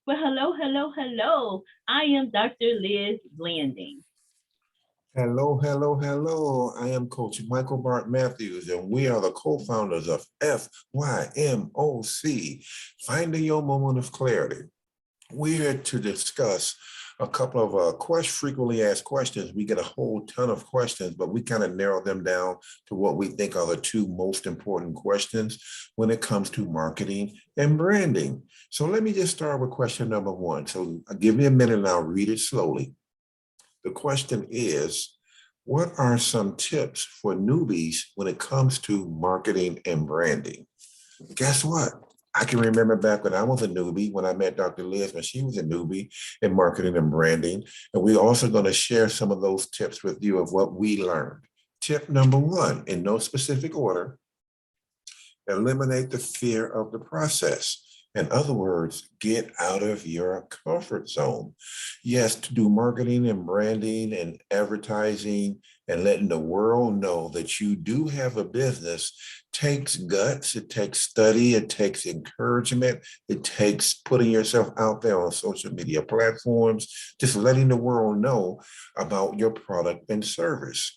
Well, hello, hello, hello. I am Dr. Liz Landing. Hello, hello, hello. I am Coach Michael Bart Mathews, and we are the co-founders of FYMOC, Finding Your Moment of Clarity. We're here to discuss a couple of frequently asked questions. We get a whole ton of questions, but we kind of narrow them down to what we think are the two most important questions when it comes to marketing and branding. So let me just start with question number one. So give me a minute and I'll read it slowly. The question is, what are some tips for newbies when it comes to marketing and branding? Guess what? I can remember back when I was a newbie, when I met Dr. Liz, when she was a newbie in marketing and branding. And we're also going to share some of those tips with you of what we learned. Tip number one, in no specific order, eliminate the fear of the process. In other words, get out of your comfort zone. Yes, to do marketing and branding and advertising and letting the world know that you do have a business takes guts, it takes study, it takes encouragement, it takes putting yourself out there on social media platforms, just letting the world know about your product and service.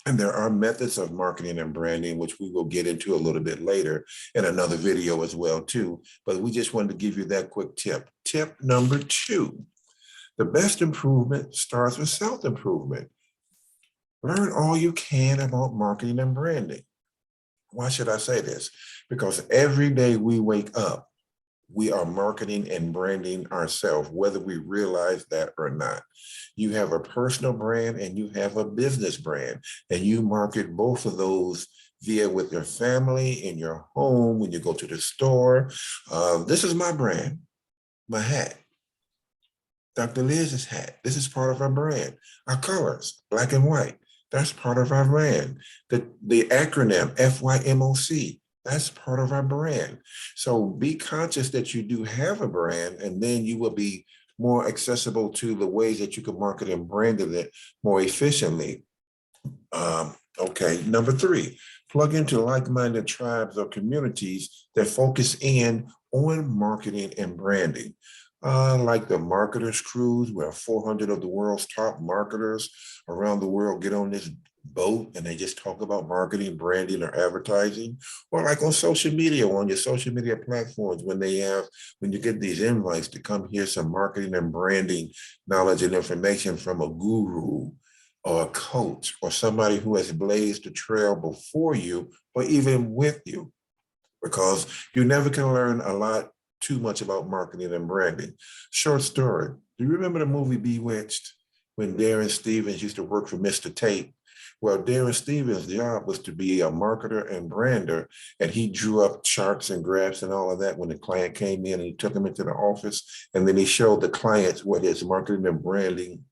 And there are methods of marketing and branding, which we will get into a little bit later in another video as well, too. But we just wanted to give you that quick tip. Tip number two, the best improvement starts with self-improvement. Learn all you can about marketing and branding. Why should I say this? Because every day we wake up, we are marketing and branding ourselves, whether we realize that or not. You have a personal brand and you have a business brand, and you market both of those via with your family, in your home, when you go to the store. This is my brand, my hat. Dr. Liz's hat. This is part of our brand. Our colors, black and white. That's part of our brand. The acronym FYMOC. That's part of our brand. So be conscious that you do have a brand, and then you will be more accessible to the ways that you can market and brand it more efficiently. Okay, number three, plug into like-minded tribes or communities that focus in on marketing and branding. Like the Marketers Cruise, where 400 of the world's top marketers around the world get on this boat and they just talk about marketing, branding, or advertising. Or like on social media, on your social media platforms, when you get these invites to come hear some marketing and branding knowledge and information from a guru or a coach or somebody who has blazed the trail before you or even with you, because you never can learn a lot too much about marketing and branding. Short story. Do you remember the movie Bewitched, when Darren Stevens used to work for Mr. Tate? Well, Darren Stevens' job was to be a marketer and brander, and he drew up charts and graphs and all of that when the client came in, and he took them into the office, and then he showed the clients what his marketing and branding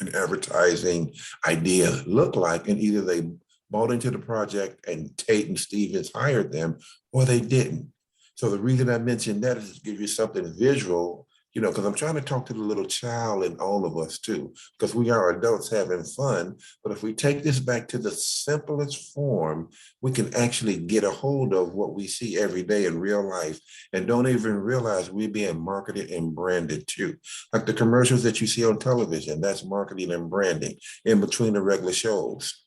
and advertising idea looked like, and either they bought into the project and Tate and Stevens hired them, or they didn't. So the reason I mentioned that is to give you something visual, because I'm trying to talk to the little child in all of us too, because we are adults having fun. But if we take this back to the simplest form, we can actually get a hold of what we see every day in real life and don't even realize we're being marketed and branded too. Like the commercials that you see on television, that's marketing and branding in between the regular shows.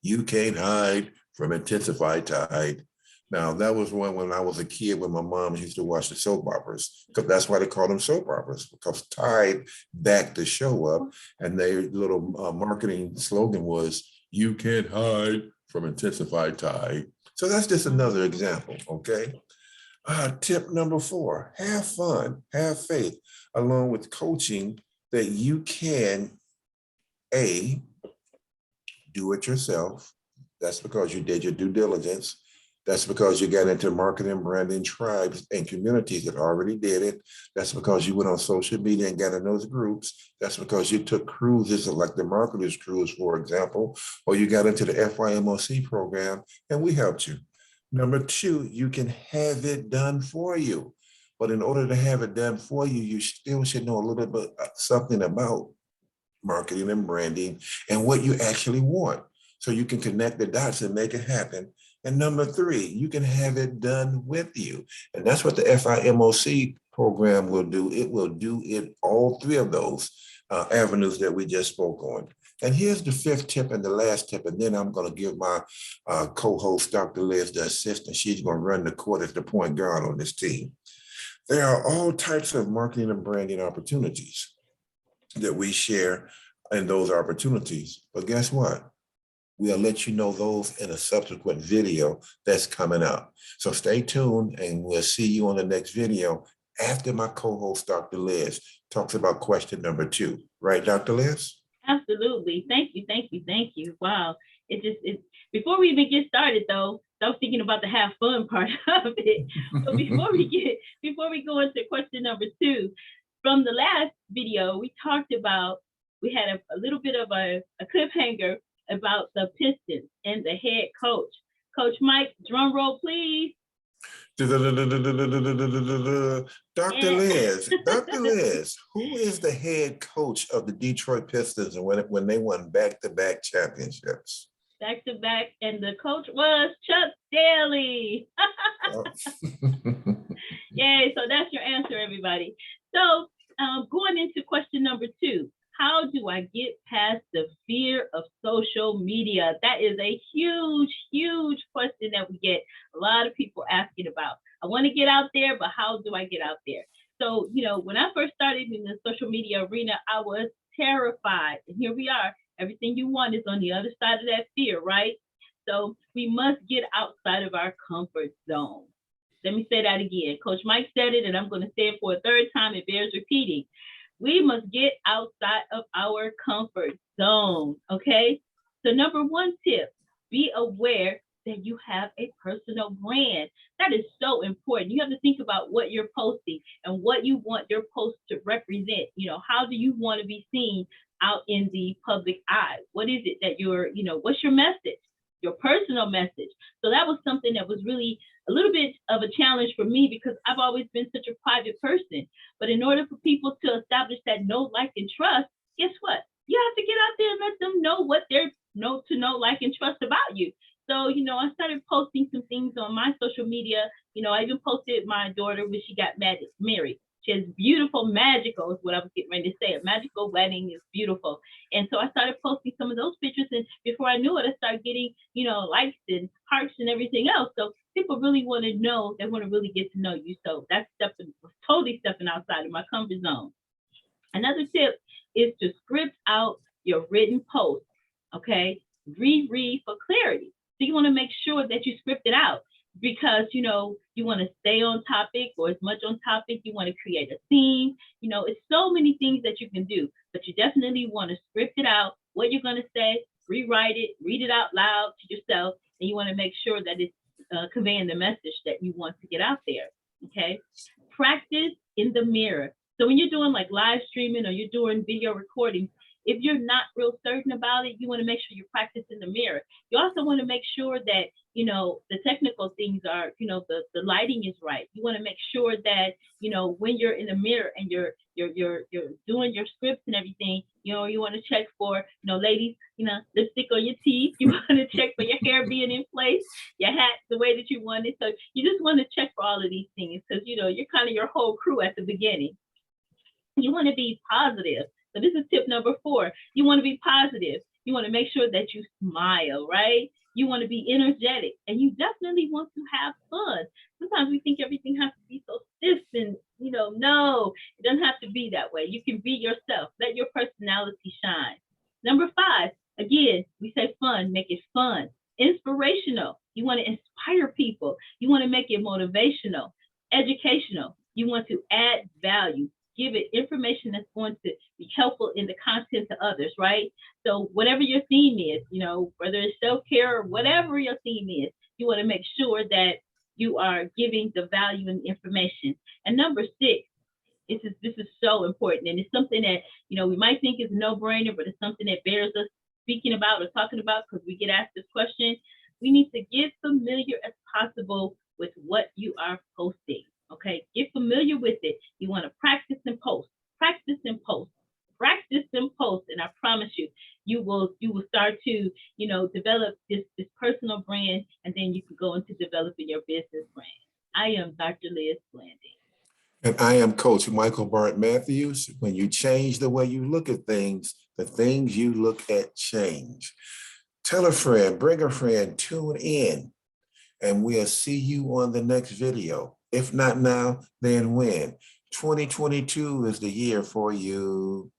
You can't hide from intensified tide. Now, that was one when I was a kid when my mom used to watch the soap operas, because that's why they call them soap operas, because Tide backed the show up, and their little marketing slogan was, you can't hide from intensified tide. So that's just another example, okay? Tip number four, have fun, have faith, along with coaching that you can, A, do it yourself. That's because you did your due diligence. That's because you got into marketing, branding, tribes, and communities that already did it. That's because you went on social media and got in those groups. That's because you took cruises like the Marketers Cruise, for example, or you got into the FYMOC program and we helped you. Number two, you can have it done for you. But in order to have it done for you, you still should know a little bit something about marketing and branding and what you actually want, so you can connect the dots and make it happen. And number three, you can have it done with you. And that's what the FIMOC program will do. It will do it all three of those avenues that we just spoke on. And here's the fifth tip and the last tip, and then I'm going to give my co-host, Dr. Liz, the assistant. She's going to run the court as the point guard on this team. There are all types of marketing and branding opportunities that we share in those opportunities. But guess what? We'll let you know those in a subsequent video that's coming up. So stay tuned and we'll see you on the next video after my co-host, Dr. Liz, talks about question number 2. Right, Dr. Liz? Absolutely. Thank you. Thank you. Thank you. Wow. Before we even get started though, I was thinking about the have fun part of it. But before we go into question number 2, from the last video, we talked about, we had a little bit of a cliffhanger about the Pistons and the head coach. Coach Mike, drum roll, please. Dr. Liz, who is the head coach of the Detroit Pistons and when they won back-to-back championships? Back-to-back, and the coach was Chuck Daly. Yay, so that's your answer, everybody. So going into question number 2, how do I get past the fear of social media? That is a huge, huge question that we get a lot of people asking about. I want to get out there, but how do I get out there? So, when I first started in the social media arena, I was terrified. And here we are. Everything you want is on the other side of that fear, right? So we must get outside of our comfort zone. Let me say that again. Coach Mike said it, and I'm going to say it for a third time. It bears repeating. We must get outside of our comfort zone, okay? So number 1 tip, be aware that you have a personal brand. That is so important. You have to think about what you're posting and what you want your post to represent. How do you want to be seen out in the public eye? What is it that what's your message? Your personal message. So that was something that was really a little bit of a challenge for me because I've always been such a private person. But in order for people to establish that know, like, and trust, guess what? You have to get out there and let them know what they're know, like, and trust about you. So, I started posting some things on my social media. I even posted my daughter when she got married. She has beautiful, magical, is what I was getting ready to say. A magical wedding is beautiful. And so I started posting some of those pictures. And before I knew it, I started getting, likes and hearts and everything else. So people really want to know, they want to really get to know you. So that's totally stepping outside of my comfort zone. Another tip is to script out your written post, okay? Reread for clarity. So you want to make sure that you script it out because, you want to stay on topic or as much on topic. You want to create a theme. It's so many things that you can do, but you definitely want to script it out, what you're going to say, rewrite it, read it out loud to yourself, and you want to make sure that it's conveying the message that you want to get out there, okay? Practice in the mirror. So when you're doing like live streaming or you're doing video recordings, if you're not real certain about it, you want to make sure you practice in the mirror. You also want to make sure that, the technical things are, the lighting is right. You want to make sure that, when you're in the mirror and you're doing your scripts and everything, you want to check for, ladies, lipstick on your teeth. You want to check for your hair being in place, your hat the way that you want it. So you just want to check for all of these things because, you're kind of your whole crew at the beginning. You want to be positive. So this is tip number 4. You want to be positive. You want to make sure that you smile, right? You want to be energetic, and you definitely want to have fun. Sometimes we think everything has to be so stiff and, no, it doesn't have to be that way. You can be yourself. Let your personality shine. Number 5, again, we say fun, make it fun. Inspirational. You want to inspire people. You want to make it motivational. Educational. You want to add value. Give it information that's going to be helpful in the content to others, right? So whatever your theme is, whether it's self-care or whatever your theme is, you want to make sure that you are giving the value and information. And number 6, this is so important. And it's something that, we might think is a no-brainer, but it's something that bears us speaking about or talking about because we get asked this question. We need to get familiar as possible with what you are posting. Okay, get familiar with it. You want to practice and post, practice and post, practice and post. And I promise you will start to, develop this personal brand, and then you can go into developing your business brand. I am Dr. Liz Blanding. And I am Coach Michael Bart Mathews. When you change the way you look at things, the things you look at change. Tell a friend, bring a friend, tune in, and we'll see you on the next video. If not now, then when? 2022 is the year for you.